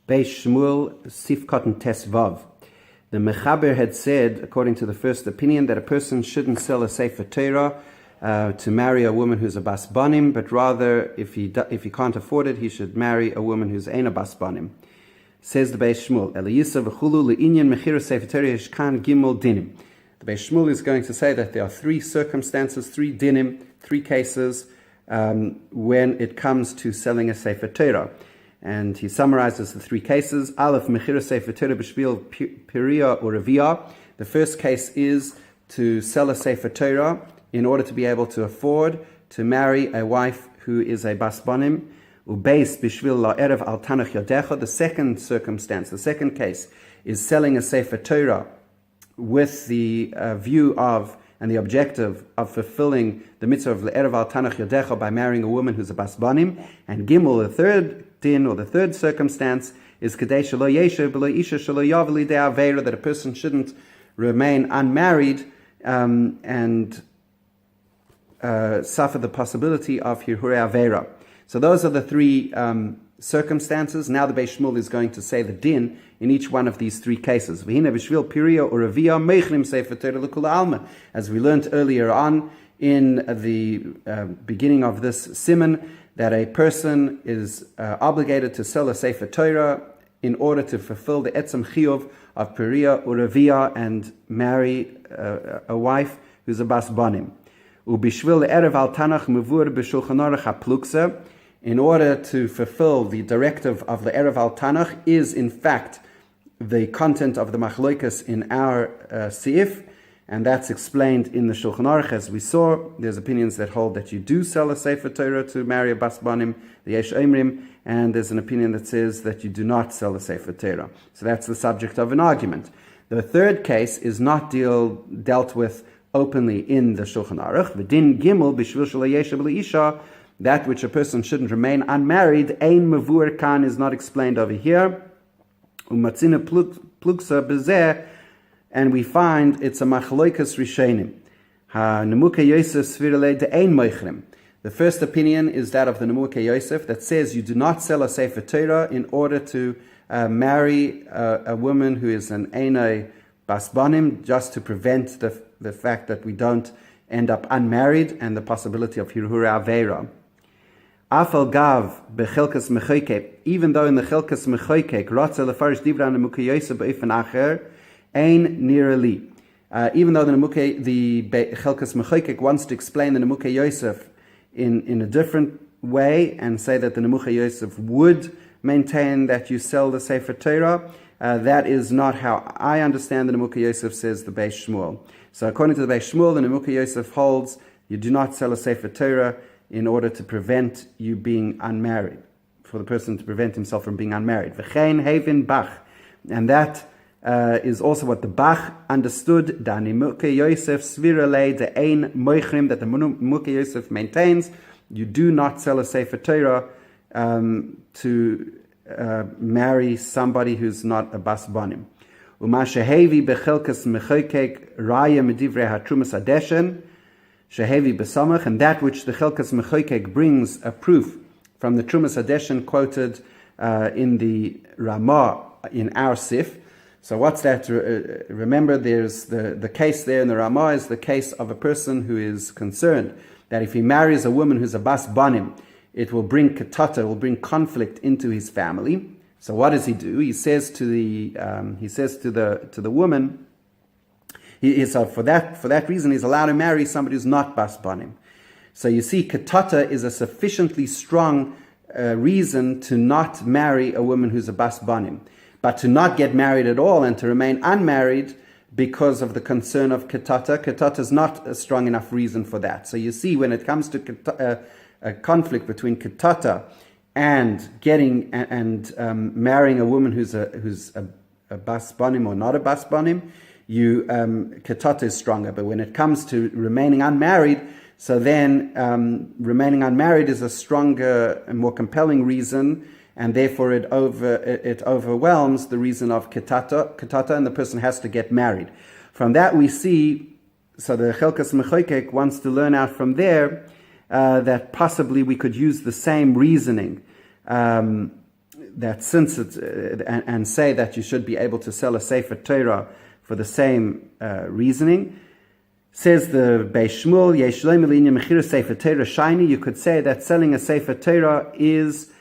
Beis Shmuel Sif Cotton Tes Vav. The Mechaber had said, according to the first opinion, that a person shouldn't sell a Sefer Torah to marry a woman who's a Bas Banim, but rather, if he can't afford it, he should marry a woman who's ein a Bas Banim. Says the Beis Shmuel, Eliyisa v'chulu le'inyan mechira Sefer Torah yishkan gimel dinim. The Beis Shmuel is going to say that there are three circumstances, three dinim, three cases when it comes to selling a Sefer Torah. And he summarizes the three cases. Aleph, mechira Sefer Torah b'shvil piria or revia. The first case is to sell a Sefer Torah in order to be able to afford to marry a wife who is a Bas Banim. Ubeis b'shvil la'erev al tanach yodecha. The second circumstance, the second case, is selling a Sefer Torah with the view of and the objective of fulfilling the mitzvah of Le'erev al Tanach Yodecha by marrying a woman who's a Bas Banim. And Gimel, the third din, or the third circumstance, is Kadei Shelo Yeshev B'lo Isha Shelo Yav Lidei Aveira, that a person shouldn't remain unmarried and suffer the possibility of Hirhure Aveira. So those are the three circumstances. Now the Beis Shmuel is going to say the din in each one of these three cases. As we learned earlier on in the beginning of this Siman, that a person is obligated to sell a Sefer Torah in order to fulfill the etzem chiyuv of Piriya or Revia and marry a wife who's a Bas Banim. Ubishvil erev al Tanach mevur b'shulchan aruch hapluksa. In order to fulfill the directive of the Erev al Tanach is in fact the content of the Machloikas in our Sa'if, and that's explained in the Shulchan Aruch. As we saw, there's opinions that hold that you do sell a Sefer Torah to marry a Bas Banim, the Yesh Omrim, and there's an opinion that says that you do not sell a Sefer Torah. So that's the subject of an argument. The third case is not dealt with openly in the Shulchan Aruch. V'din gimel b'shvil shelo yeshev le'isha, that which a person shouldn't remain unmarried, ein mavur kan, is not explained over here. Umatzina pluksa bezeh, and we find it's a machloikas rishenim. Ha nemuke Yosef svirele de ein moichrim. The first opinion is that of the nemuke Yosef that says you do not sell a Sefer Torah in order to marry a woman who is an einai Bas Banim, just to prevent the fact that we don't end up unmarried and the possibility of Hirhure Aveira. Afal gav bechelkas mechoykek, even though in the chelkas mechoykek ratza lefarish divra nemuke Yosef be'ofen acher ein nirali. Even though the chelkas mechoykek wants to explain the nemuke Yosef in a different way and say that the nemuke Yosef would maintain that you sell the Sefer Torah, that is not how I understand the nemuke Yosef, says the Beis Shmuel. So according to the Beis Shmuel, the nemuke Yosef holds you do not sell a Sefer Torah in order to prevent you being unmarried, for the person to prevent himself from being unmarried. V'chein hevin bach, and that is also what the Bach understood. Da nemuke Yosef svirale de ein moichrim, that the nemuke Yosef maintains you do not sell a Sefer Torah to marry somebody who's not a Bas Banim. Uma shehevi bechelkas mechoykek raya medivrei hatrumas adeshen shehevi besamach, and that which the chelkas mechoykek brings a proof from the trumas adeshen quoted in the Ramah in our Sif. So what's that? Remember, there's the case there in the Ramah is the case of a person who is concerned that if he marries a woman who's a Bas Banim, it will bring katata, will bring conflict into his family. So what does he do? He says to the woman, so for that reason, he's allowed to marry somebody who's not Bas Banim. So you see, katata is a sufficiently strong reason to not marry a woman who's a Bas Banim, but to not get married at all and to remain unmarried because of the concern of katata is not a strong enough reason for that. So you see, when it comes to a conflict between katata and marrying a woman who's a Bas Banim or not a Bas Banim, katata is stronger. But when it comes to remaining unmarried, so then remaining unmarried is a stronger and more compelling reason, and therefore it overwhelms the reason of katata, and the person has to get married. From that we see, so the Chelkas Mechoykek wants to learn out from there that possibly we could use the same reasoning that since it's and say that you should be able to sell a Sefer Torah for the same reasoning. Says the Beis Shmuel, Yesh lo melinya mechira Sefer Torah shiny. You could say that selling a Sefer Torah is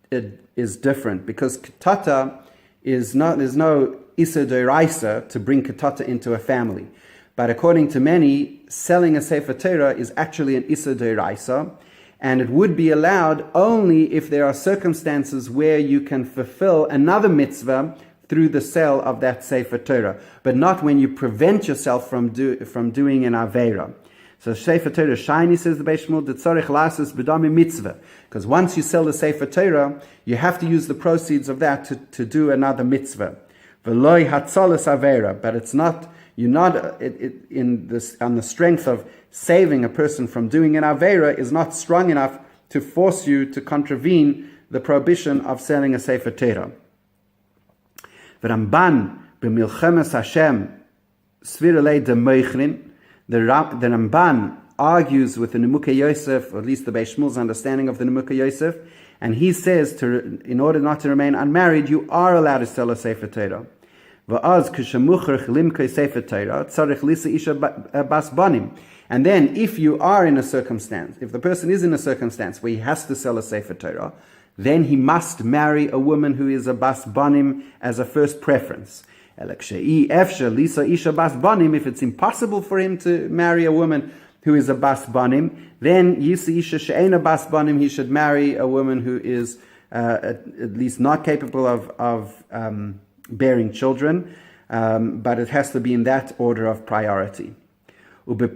different because ketata is not. There's no issa d'oraisa to bring ketata into a family, but according to many, selling a Sefer Torah is actually an issa d'oraisa, and it would be allowed only if there are circumstances where you can fulfill another mitzvah through the sale of that Sefer Torah, but not when you prevent yourself from doing an Aveira. So Sefer Torah shiny, says the Beis Shmuel, tzarich lasus b'dami mitzvah, because once you sell the Sefer Torah, you have to use the proceeds of that to do another mitzvah. V'loi hatzalas Aveira, but it's not, you're not on the strength of saving a person from doing an Aveira is not strong enough to force you to contravene the prohibition of selling a Sefer Torah. The Ramban b'milchemes Hashem svirelei de meichrin. The Ramban argues with the Nemukah Yosef, or at least the Beis Shmuel's understanding of the Nemukah Yosef, and he says in order not to remain unmarried, you are allowed to sell a Sefer Torah. V'az kishemucher limkei Sefer Torah tzarich lisa isha bas banim. And then, if you are in a circumstance, if the person is in a circumstance where he has to sell a Sefer Torah, then he must marry a woman who is a bas banim as a first preference. If it's impossible for him to marry a woman who is a bas banim, then yisi isha she'ena bas banim, he should marry a woman who is at least not capable of bearing children, but it has to be in that order of priority. And in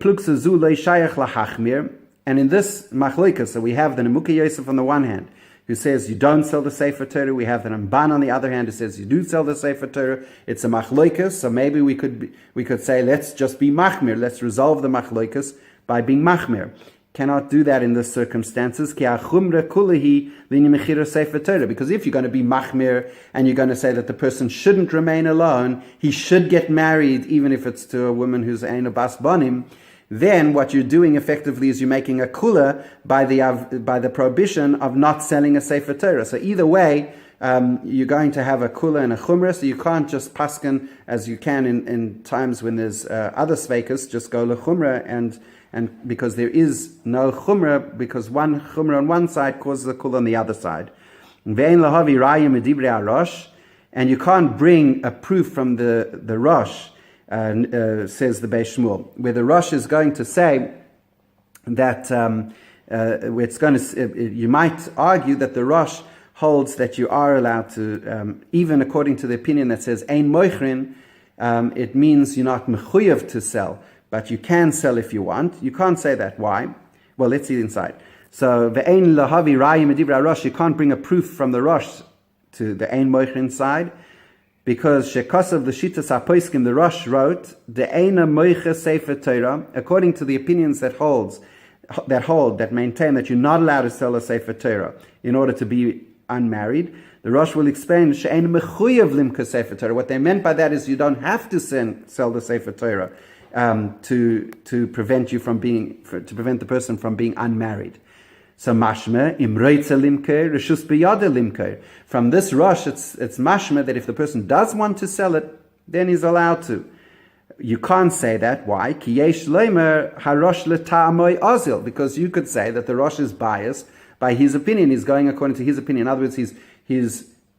this machlokas, so we have the Nemukah Yosef on the one hand, who says you don't sell the Sefer Torah. We have the Ramban on the other hand who says you do sell the Sefer Torah. It's a machlokas, so maybe we could say let's just be machmir. Let's resolve the machlokas by being machmir. Cannot do that in the circumstances. Because if you're going to be machmir and you're going to say that the person shouldn't remain alone, he should get married even if it's to a woman who's ein bas banim, then what you're doing effectively is you're making a kula by the prohibition of not selling a Sefer Torah. So either way, you're going to have a kula and a chumrah, so you can't just paskin as you can in times when there's other sveikas, just go lechumrah and because there is no chumrah, because one chumrah on one side causes a kula on the other side. And you can't bring a proof from the Rosh, says the Beis Shmuel, where the Rosh is going to say that you might argue that the Rosh holds that you are allowed to, even according to the opinion that says ein moichrin, it means you're not mechuyev to sell, but you can sell if you want. You can't say that. Why? Well, let's see inside. So ve'ein lahavi rayim medivra Rosh, you can't bring a proof from the Rosh to the ein moichrin side, because Shekasav the Shitas HaPoiskim, the Rosh wrote, De'ena moicha Sefer Torah, according to the opinions that maintain that you're not allowed to sell a Sefer Torah in order to be unmarried. The Rosh will explain, She'ena mechuyev limka Sefer Torah. What they meant by that is you don't have to sell the Sefer Torah to prevent the person from being unmarried. So mashma imreitze limker reshus biyada limker. From this Rosh, it's mashma that if the person does want to sell it, then he's allowed to. You can't say that. Why? Ki yesh leimer harosh leta'amoy ozil. Because you could say that the Rosh is biased by his opinion. He's going according to his opinion. In other words, he's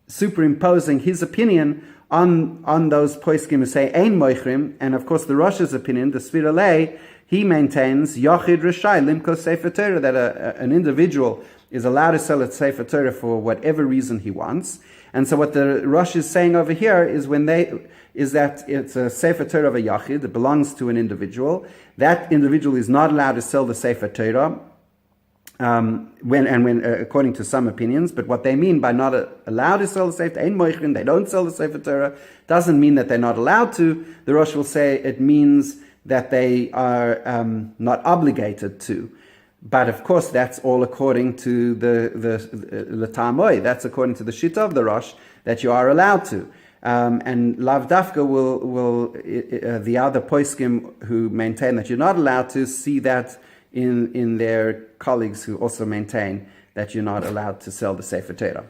superimposing his opinion on those poiskim who say ein moichrim, and of course the Rosh's opinion, the Sfira Lei, he maintains Yochid Rishai Limko Sefer Torah, that an individual is allowed to sell a Sefer Torah for whatever reason he wants. And so what the Rosh is saying over here is that it's a Sefer Torah of a Yachid, it belongs to an individual. That individual is not allowed to sell the Sefer Torah, when according to some opinions, but what they mean by not allowed to sell the Sefer Torah, ein moichin, they don't sell the Sefer Torah, doesn't mean that they're not allowed to. The Rosh will say it means that they are not obligated to. But of course, that's all according to the L'Tamoy. That's according to the Shita of the Rosh, that you are allowed to. And Lav Dafka will the other Poiskim who maintain that you're not allowed to see that in their colleagues who also maintain that you're not allowed to sell the Sefer Torah.